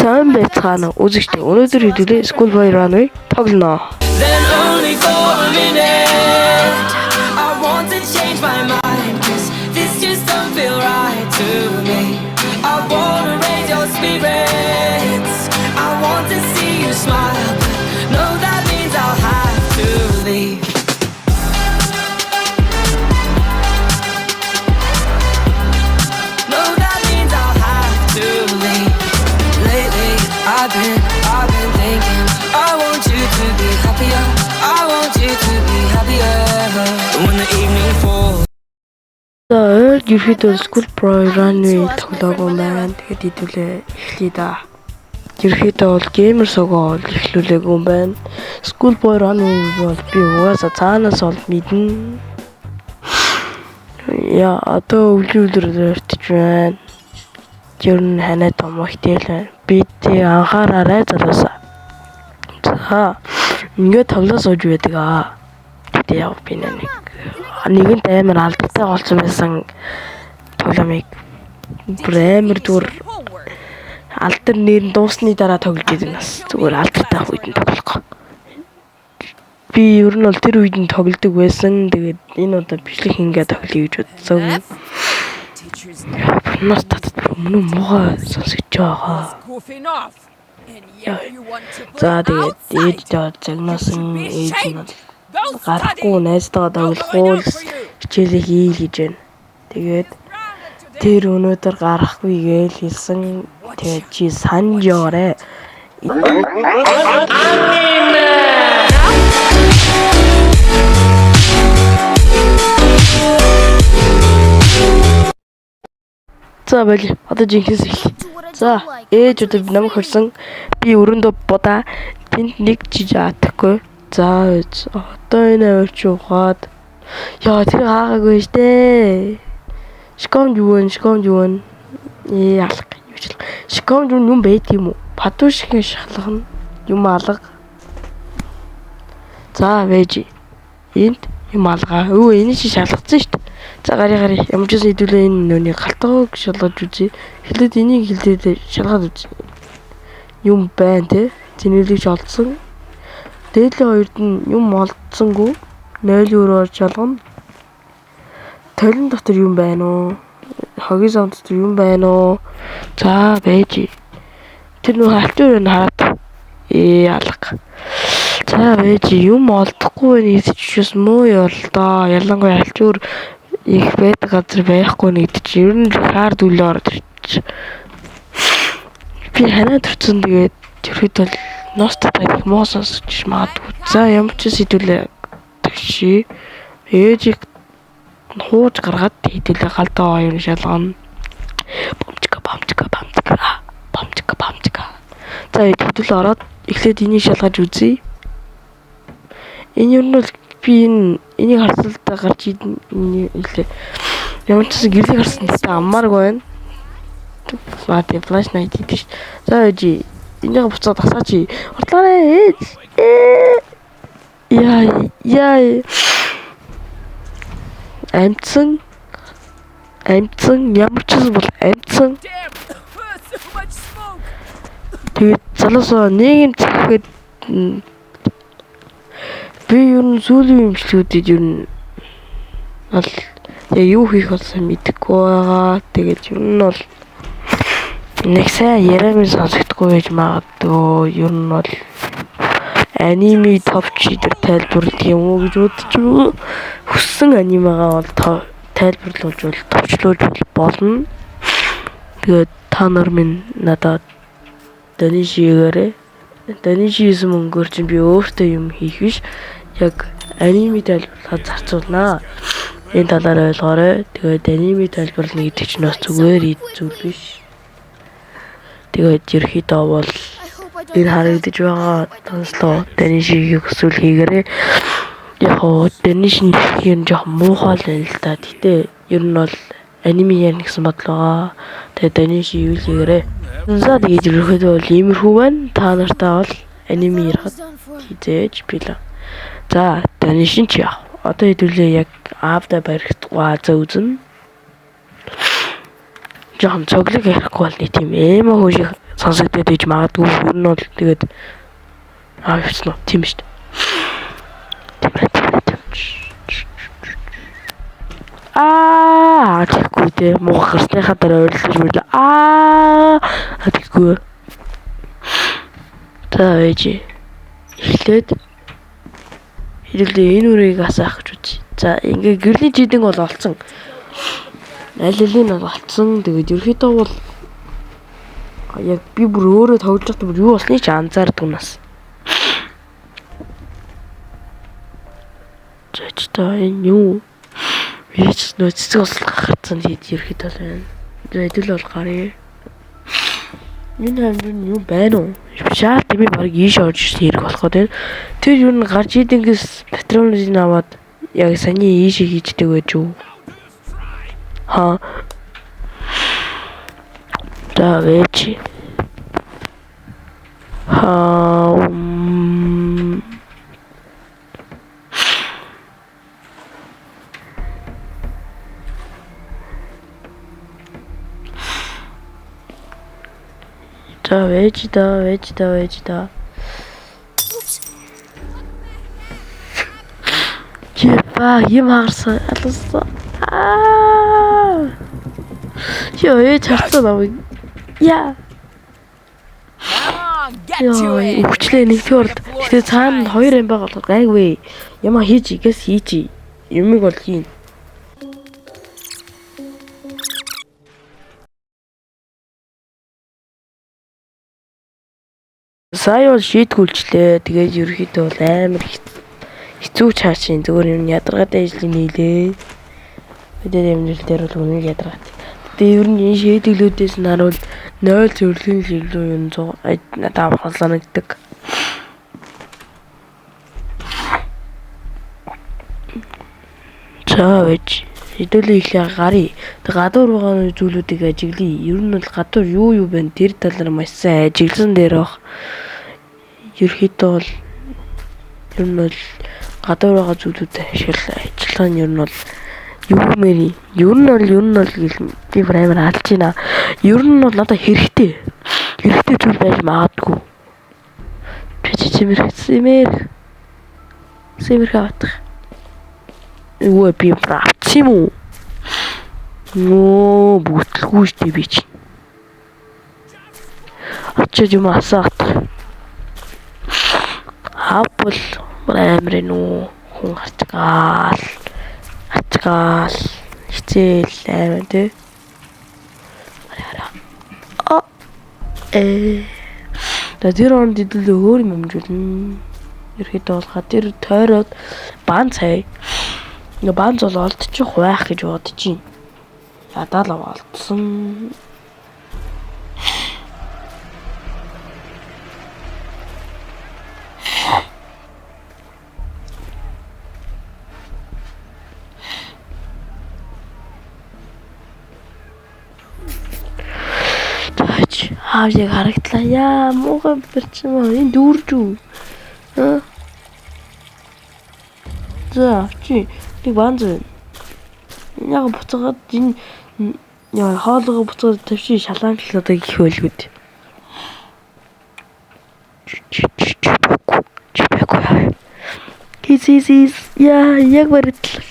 сайн байцгаана үзэгчдээ өнөөдөр хэдүүлээ Schoolboy Runway тоглоно. Then only for a minute I want to change my mind 'cause this just don't feel right to me. I wanna raise your spirits, I want to see you smile, but no, that means I'll have to leave. No, that means I'll have to leave. Lately I've been thinking I want you to be happier, I want you to be happier when the evening falls. За ерөөдөө Schoolboy Runway тоглоагүй маань тэгэхэд хэдүүлээ эхлэе да. Ерөөдөө бол геймер согоо эхлүүлээгүй юм байна. Schoolboy Runway бол би угаасаа цаанаас бол мэднэ. Яа одоо өглөөр өртөж байна. Ер нь ханаа томогтэй л байна. Би тий анхаараарай залуусаа. За ингээд тоглоо сууж байдаг аа. Тэ яв би нэгэнт амар алдартай болсон байсан тоглоомыг бүр амар дүр алдар нэр нь дуусны дараа тоглож байсан нас зүгээр алдартай үед нь тоглох. Би ер нь бол тэр үед нь тоглодог байсан. Тэгээд энэ удаа бичлэг хингээ тоглоё гэж бодсон. Нас татад өмнө муугаа сонсож байгаа. За тэгээд ээж загнасан ээж нь гарахгүй найзтайгаа тоглохгүй хичээлээ хийл гэж байна. Тэгээд тэр өнөөдөр гарахгүй гээл хэлсэн. Тэгээд чи санаж яваарэ. За байли одоо жинхэнэс эхлэе. За ээж өдөр намайг хорсон. Би өрөөндөө будаа тэнд нэг жиж атахгүй. За одоо энэ авирч ухаад. Яа тэр хаагаагүй штэ. Шкомж юу вэ? Алга юучлаа. Шкомж юм байт юм уу? Патушгийн шахлах нь юм алга. За вэж. Энд юм алгаа. Өө энэ чи шалгацсан штэ. За гари ямар ч зүйл хэдүүлээ энэ нөөний галтгааг шалгаж үзье. Хэлээд энийг хэлээд шалгаад үзье. Юм байна те. Зинэлэгч олдсон. Дээдлийн хоёрд нь юм олдсонгүй 0-оор шалгана. Толин дотор юм байна уу? Хогийн сан дотор юм байна уу? За байж. Тэр нөх альтуур нь хараад алга. За байж юм олдохгүй нэгдчихвс муу ёлдоо. Ялангуяа альтуур их байдаг газар байхгүй нэгдчих. Ер нь хаар дүлээ орж ирчих. Би ханаа төрсөн тэгээд тэрхэд бол ностад их муу сонсож магадгүй. За ямар ч сэдвэлээ тэгшээ. Ээжийг хууж гаргаад хэдүүлээ галдаа юм шалгана. Бамчка. За хэдүүлээ ороод эхлээд энийг шалгаж үзье. Энэ юу нь бол би энийг харсалдаа гарч энэ хэлээ. Ямар ч гэрлийг харсан та аммааргүй байна. Флати флаш найт гэж. За ээж энийг буцаад асаач. Ордлаарай ээж. Яа. Амцсан ямар ч зүйл бол амцсан. Тэгээд залуусаа нэг юм цэхэд би юу н сүүлийн юмшлуудыг юу н ал юу хийх болсон мэдэхгүй байгаа. Тэгээд юу н бол нэг сайн ярами сонсогдохгүй байж магадгүй. Юу н бол аниме товч дээр тайлбарлах юм уу гэж бодчих. Хүссэн анимагаа бол тайлбарлуулж бол товчлуулж болно. Тэгээд та нар минь надад донишигээрээ донишизм өнгөөр чинь би өөртөө юм хийх биш. Яг аниме тайлбарлахад зарцуулнаа. Энэ талаар ойлгоорой. Тэгээд аниме тайлбарлана гэдэг чинь бас зүгээр зүйл биш. Тэгээд ерөөхдөө бол энэ харагдаж байгаа тонслоо донишигийг өсвөл хийгээрээ. Яг донишин хийх нь жоохон муухай л л та. Гэтэ ер нь бол аниме ярих гэсэн бодол байгаа. Тэгээд дониши юу л хийгээрээ. За тэгээд ерөөхдөө бол иймэрхүү байна. Та нартай бол аниме ярихад хизээж билээ. За донишин ч яа. Одоо хэдүүлээ яг аавда баригдгаа за үзэн. Жохон цоглог ярихгүй бол нэг тийм эмо хөөж сонсогдоод иж магадгүй ер нь бол тэгээд явчихсан уу тийм шүү дээ. Тэгэхгүй дээ муухай гарсныхаа дараа ойрлож мөрлөө. Тэгэхгүй. За ээж. Эхлээд хэлээ энэ үрийг асаах гэж үз. За ингээ гэрлийн жидэн бол олцсон. Аль алийг нь олцсон. Тэгээд ерөөхдөө бол яг би бүр өөрөө тоглож байхдаа бүр юу болсныг ч анзаардаг нас. За энэ юу? Ээж нөө цэцэг ус гарцсан тэгээд ерөөхдөө байна. Хэдүүл бол гарыг. Энэ хамрын юу байна уу? Шаар тийм баг ийш орж ирэх болохоо тийм. Тэр юу н гарч идэнгээс патроныг аваад яг саний ийш хийждэг байж юу? За вэж. За вэж да. Яа, юм харсан. Алсан. Яа, чарсан авыг. Яа. Өвчлээ нэгдүгээр гэтээ цаана 2 юм байгаа бол гайгүй. Ямаа хийж игэс хийж. Юмыг бол хийн. Сая бол шийтгүүлчлээ. Тэгээд ерөөхдөө бол амар хэцүү чаашин зүгээр юм ядаргаатай ажил нийлээ. Бид эмнэл дээр бол үнэн ядаргаатай. Тэгээд ер нь энэ шийдэглүүдээс нь харуул 0 зөвлөгийн шилүү юм 100 надад хамгаалагддаг. За вэж хэдүүлээ ихлэ гарыг. Тэг гадуур байгаа зүйлүүдийг ажиглая. Ер нь бол гадуур юу байна тэр талаар маш сайн ажигласан дээр баг. Ерөөхдөө бол ер нь бол гадуур байгаа зүйлүүдэд ажиллах нь ер нь бол юу мэрий. Ер нь бол би праймер алж байна. Ер нь бол надад хэрэгтэй зүйл байж магадгүй. Сэмэр хавтах. Юу би прав юм уу? Нөө бүтэлгүй штий би чи. Очиж юм асаат. Хапл праймер нөө хүн хацгаал хичээл аймаа тий. Тэр он дидэл өөр юм амжуулна. Ерөөдөө бол гадэр тойроод бан цай. Ингээ банз бол олдчих байх гэж бодож байна. Ядаа л олдсон. Хаажиг харагдлаа. Яа, муухай бэрчмээ. Энэ дүүрж үү? За, чи нэг банз. Яг буцаагаад энэ яа хоолгоо буцаад тавьчих шалаанчлаад их байлгүй. Чипэко. Кисис яа, яг баритлаа.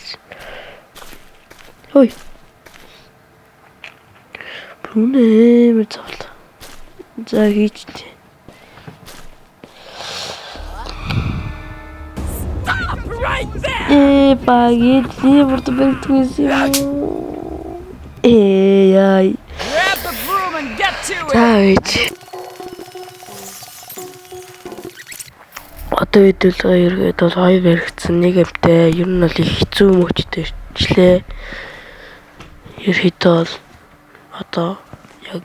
Ой. Бүнэ мэцэл. За хийчтэй. Багид бүрд бэлтгүйс юм. Яй. Таач. Одоо хэдүүл ергээд бол хоёр баригдсан нэг амтай. Ер нь бол их хэцүү мөчтэй члээ. Ерөөдөө бол одоо яг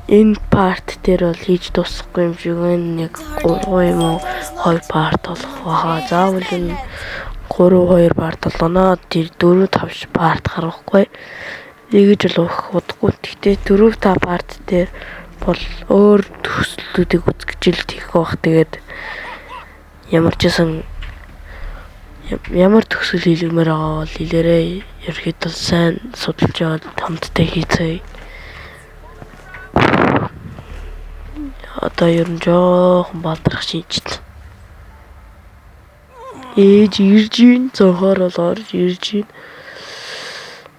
энэ парт дээр бол хийж дуусахгүй юм шиг байна. Яг 3 юм уу 2 парт болох баха. Заавал энэ 3-2 парт болоно. Тэр 4-5 парт гарахгүй. Тэгэж л удахгүй. Гэхдээ 4-5 парт дээр бол өөр төслүүдийг үзгэж хийх байх. Тэгээд ямар төсөл хийлгэмээр байгаа бол хэлээрээ. Ерөөдөө сайн судалж яваад хамтдаа хийцгээе. Одоо ер нь жоохон балдрах шинжил. Ээж ирж ийн, зөнхөр бол орж ирж ийн.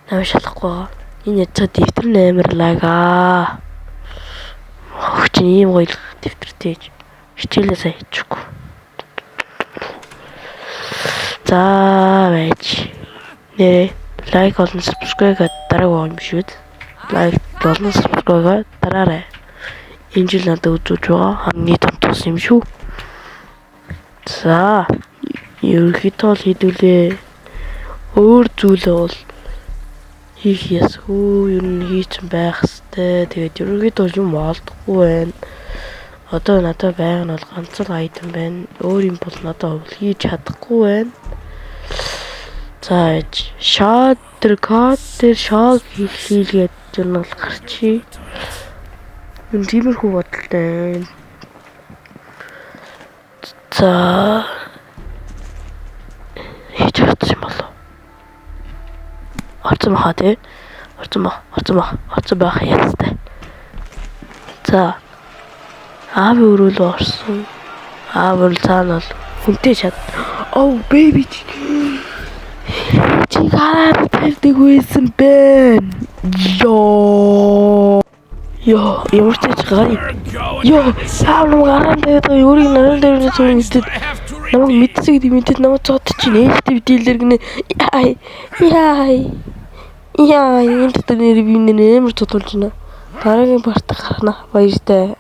Намайг шалахгүй байгаа. Энэ яцаа дэвтэр наймарлаагаа. Өгч ийм гоё дэвтэртэй. Хичээлээ сайн хийчихгүй. За байж. Нэ лайк болон subscribe дараагаа юм шүү дээ. Лайк болон subscribe дараарай. Энэ жил надад үзүүлж байгаа хамгийн том тус юм шүү. За ерөнхийдөө хийдүүлээ. Өөр зүйлээ бол хийх ясгүй, ер нь хийцэн байх хэвээр. Тэгээд ерөнхийдөө юм олдохгүй байна. Одоо надад байг нь бол ганц л айтем байна. Өөр юм бол надад хийж чадахгүй байна. За шаад тэр код тэр шоод хийлгээд ер нь бол гарчи. Юм тиймэрхүү бодолтой. За хийж чадсан юм болов. Орцсон баха тий. Орцсон байх яцтай. За аав өрөөл орсон. Аав өрөөл цаана бол хүнтэй шат. Oh baby. Чи гараад тавьдаг байсан байна. Ёо, ямар ч гарыг. Ёо, сав нам гараад тавьдаг өөрийг наран дээр нь мэдээд намайг мэдсэг мэдээд намайг цод чинь ээлжтэй бидлэр гинэ. Яа, энэ дотор нэр би нэмэр цодулж байна. Дараагийн парт гарна. Баяртай.